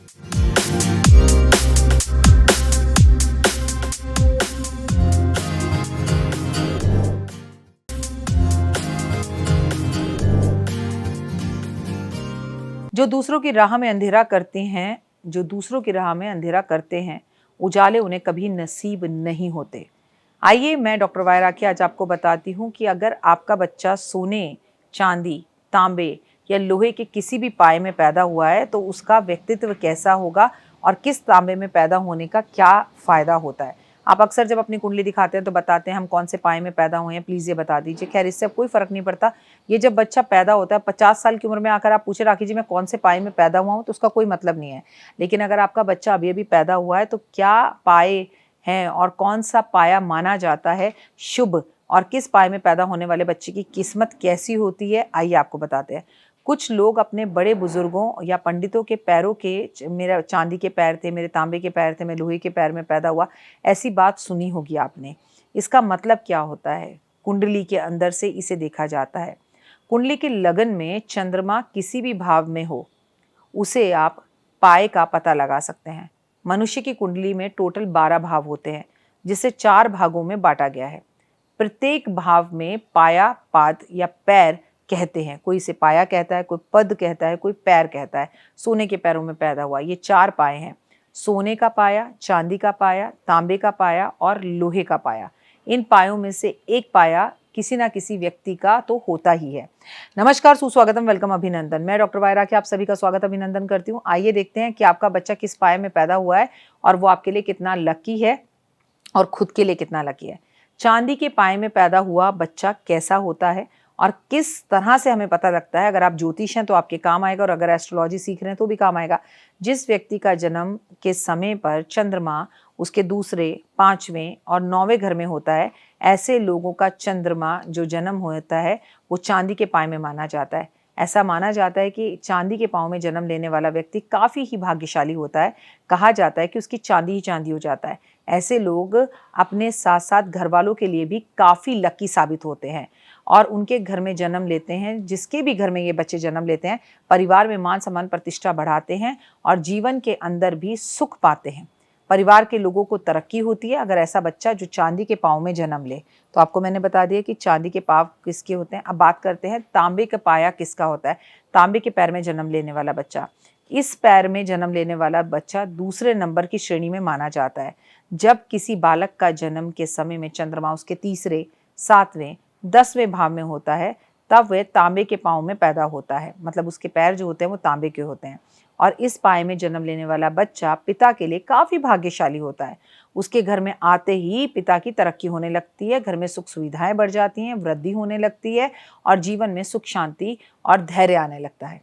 जो दूसरों की राह में अंधेरा करते हैं, जो दूसरों की राह में अंधेरा करते हैं, उजाले उन्हें कभी नसीब नहीं होते। आइए मैं डॉक्टर वाया राखी आज आपको बताती हूँ कि अगर आपका बच्चा सोने, चांदी, तांबे या लोहे के किसी भी पाए में पैदा हुआ है तो उसका व्यक्तित्व कैसा होगा और किस तांबे में पैदा होने का क्या फ़ायदा होता है। आप अक्सर जब अपनी कुंडली दिखाते हैं तो बताते हैं हम कौन से पाए में पैदा हुए हैं, प्लीज़ ये बता दीजिए। खैर इससे अब कोई फ़र्क नहीं पड़ता। ये जब बच्चा पैदा होता है 50 साल की उम्र में आकर आप पूछे राखी जी मैं कौन से पाए में पैदा हुआ हूँ, तो उसका कोई मतलब नहीं है। लेकिन अगर आपका बच्चा अभी-अभी पैदा हुआ है तो क्या पाए हैं और कौन-सा पाया माना जाता है शुभ और किस पाए में पैदा होने वाले बच्चे की किस्मत कैसी होती है, आइए आपको बताते हैं। कुछ लोग अपने बड़े बुजुर्गों या पंडितों के पैरों के मेरा चांदी के पैर थे, मेरे तांबे के पैर थे, मैं लोहे के पैर में पैदा हुआ, ऐसी बात सुनी होगी आपने। इसका मतलब क्या होता है? कुंडली के अंदर से इसे देखा जाता है। कुंडली के लगन में चंद्रमा किसी भी भाव में हो, उसे आप पाए का पता लगा सकते हैं। मनुष्य की कुंडली में टोटल 12 भाव होते हैं, जिसे 4 भागों में बांटा गया है। प्रत्येक भाव में पाया, पाद या पैर कहते हैं। कोई इसे पाया कहता है, कोई पद कहता है, कोई पैर कहता है। सोने के पैरों में पैदा हुआ, ये 4 पाए हैं। सोने का पाया, चांदी का पाया, तांबे का पाया और लोहे का पाया। इन पायों में से एक पाया किसी ना किसी व्यक्ति का तो होता ही है। नमस्कार, सुस्वागतम, वेलकम, अभिनंदन। मैं डॉक्टर वाया राखी आप सभी का स्वागत अभिनंदन करती हूँ। आइए देखते हैं कि आपका बच्चा किस पाए में पैदा हुआ है और वो आपके लिए कितना लकी है और खुद के लिए कितना लकी है। चांदी के पाए में पैदा हुआ बच्चा कैसा होता है और किस तरह से हमें पता लगता है। अगर आप ज्योतिष हैं तो आपके काम आएगा और अगर एस्ट्रोलॉजी सीख रहे हैं तो भी काम आएगा। जिस व्यक्ति का जन्म के समय पर चंद्रमा उसके दूसरे, 5वें और 9वें घर में होता है, ऐसे लोगों का चंद्रमा जो जन्म होता है वो चांदी के पाए में माना जाता है। ऐसा माना जाता है कि चांदी के पाँव में जन्म लेने वाला व्यक्ति काफ़ी ही भाग्यशाली होता है। कहा जाता है कि उसकी चांदी ही चांदी हो जाता है। ऐसे लोग अपने साथ साथ घर वालों के लिए भी काफ़ी लकी साबित होते हैं और उनके घर में जन्म लेते हैं। जिसके भी घर में ये बच्चे जन्म लेते हैं, परिवार में मान सम्मान प्रतिष्ठा बढ़ाते हैं और जीवन के अंदर भी सुख पाते हैं। परिवार के लोगों को तरक्की होती है अगर ऐसा बच्चा जो चांदी के पाँव में जन्म ले। तो आपको मैंने बता दिया कि चांदी के पाँव किसके होते हैं। अब बात करते हैं तांबे का पाया किसका होता है। तांबे के पैर में जन्म लेने वाला बच्चा, इस पैर में जन्म लेने वाला बच्चा दूसरे नंबर की श्रेणी में माना जाता है। जब किसी बालक का जन्म के समय में चंद्रमा उसके तीसरे, 7वें, 10वें भाव में होता है तब वह तांबे के पाँव में पैदा होता है। मतलब उसके पैर जो होते हैं वो तांबे के होते हैं और इस पाए में जन्म लेने वाला बच्चा पिता के लिए काफ़ी भाग्यशाली होता है। उसके घर में आते ही पिता की तरक्की होने लगती है, घर में सुख सुविधाएं बढ़ जाती हैं, वृद्धि होने लगती है और जीवन में सुख शांति और धैर्य आने लगता है।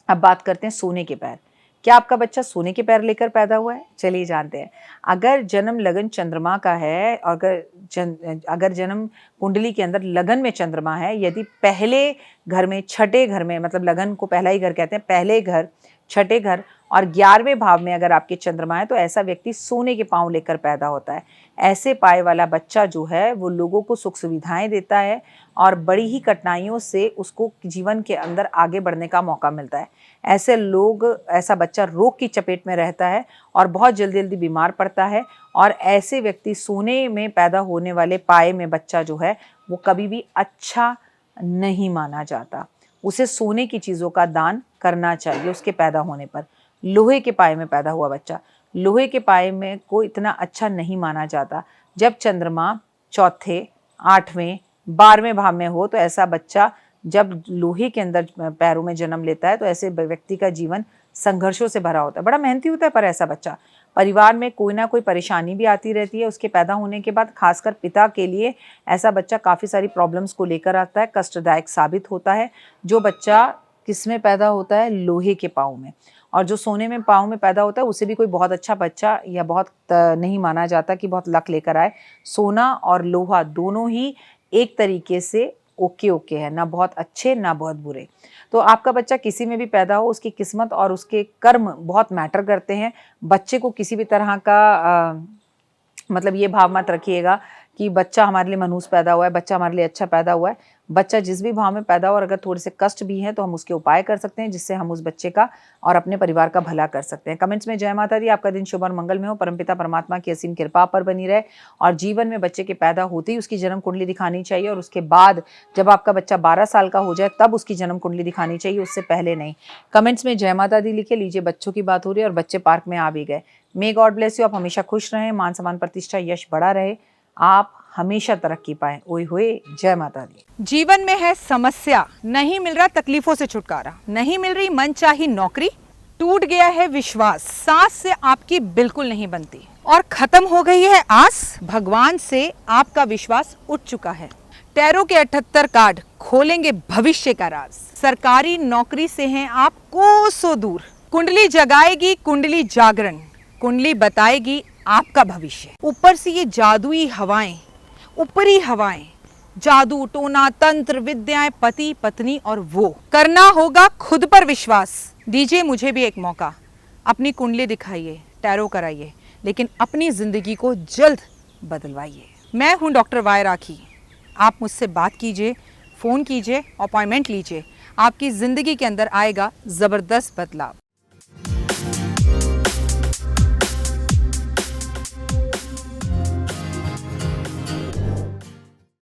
अब बात करते हैं सोने के पैर। क्या आपका बच्चा सोने के पैर लेकर पैदा हुआ है? चलिए जानते हैं। अगर जन्म लगन चंद्रमा का है, अगर जन्म कुंडली के अंदर लगन में चंद्रमा है, यदि पहले घर में, छठे घर में, मतलब लगन को पहला ही घर कहते हैं, पहले घर, छठे घर और 11वें भाव में अगर आपके चंद्रमा है तो ऐसा व्यक्ति सोने के पाँव लेकर पैदा होता है। ऐसे पाए वाला बच्चा जो है वो लोगों को सुख सुविधाएं देता है और बड़ी ही कठिनाइयों से उसको जीवन के अंदर आगे बढ़ने का मौका मिलता है। ऐसा बच्चा रोग की चपेट में रहता है और बहुत जल्दी जल्दी बीमार पड़ता है और ऐसे व्यक्ति, सोने में पैदा होने वाले पाए में बच्चा जो है वो कभी भी अच्छा नहीं माना जाता। उसे सोने की चीज़ों का दान करना चाहिए उसके पैदा होने पर। लोहे के पाए में पैदा हुआ बच्चा, लोहे के पाए में को इतना अच्छा नहीं माना जाता। जब चंद्रमा चौथे, 8वें, 12वें भाव में हो तो ऐसा बच्चा जब लोहे के अंदर पैरों में जन्म लेता है तो ऐसे व्यक्ति का जीवन संघर्षों से भरा होता है, बड़ा मेहनती होता है। पर ऐसा बच्चा, परिवार में कोई ना कोई परेशानी भी आती रहती है उसके पैदा होने के बाद। खासकर पिता के लिए ऐसा बच्चा काफ़ी सारी प्रॉब्लम्स को लेकर आता है, कष्टदायक साबित होता है। जो बच्चा किस में पैदा होता है? लोहे के पाँव में। और जो सोने में पाँव में पैदा होता है उसे भी कोई बहुत अच्छा बच्चा या बहुत नहीं माना जाता कि बहुत लक लेकर आए। सोना और लोहा दोनों ही एक तरीके से ओके ओके है, ना बहुत अच्छे ना बहुत बुरे। तो आपका बच्चा किसी में भी पैदा हो, उसकी किस्मत और उसके कर्म बहुत मैटर करते हैं। बच्चे को किसी भी तरह का मतलब ये भाव मत रखिएगा कि बच्चा हमारे लिए मनहूस पैदा हुआ है, बच्चा हमारे लिए अच्छा पैदा हुआ है। बच्चा जिस भी भाव में पैदा हो और अगर थोड़े से कष्ट भी हैं तो हम उसके उपाय कर सकते हैं, जिससे हम उस बच्चे का और अपने परिवार का भला कर सकते हैं। कमेंट्स में जय माता दी। आपका दिन शुभ और मंगल में हो। परमपिता परमात्मा की असीम कृपा पर बनी रहे। और जीवन में बच्चे के पैदा होते ही उसकी जन्म कुंडली दिखानी चाहिए, और उसके बाद जब आपका बच्चा 12 साल का हो जाए तब उसकी जन्म कुंडली दिखानी चाहिए, उससे पहले नहीं। कमेंट्स में जय माता दी लिखे। लीजिए, बच्चों की बात हो रही है और बच्चे पार्क में आ भी गए। May God bless you. आप हमेशा खुश रहें, मान सम्मान प्रतिष्ठा यश बढ़ा रहे, आप हमेशा तरक्की पाए। ओए होए, जय माता दी। जीवन में है समस्या, नहीं मिल रहा तकलीफों से छुटकारा, नहीं मिल रही मनचाही नौकरी, टूट गया है विश्वास, सांस से आपकी बिल्कुल नहीं बनती और खत्म हो गई है आस, भगवान से आपका विश्वास उठ चुका है। टैरो के 78 कार्ड खोलेंगे भविष्य का राज। सरकारी नौकरी से हैं आप कोसों दूर। कुंडली जगाएगी कुंडली जागरण, कुंडली बताएगी आपका भविष्य। ऊपर से ये जादुई हवाएं, ऊपरी हवाएं, जादू टोना तंत्र विद्याएं, पति पत्नी और वो। करना होगा खुद पर विश्वास। दीजिए मुझे भी एक मौका, अपनी कुंडली दिखाइए, टैरो कराइए, लेकिन अपनी जिंदगी को जल्द बदलवाइए। मैं हूं डॉक्टर वाई राखी। आप मुझसे बात कीजिए, फ़ोन कीजिए, अपॉइंटमेंट लीजिए। आपकी ज़िंदगी के अंदर आएगा ज़बरदस्त बदलाव।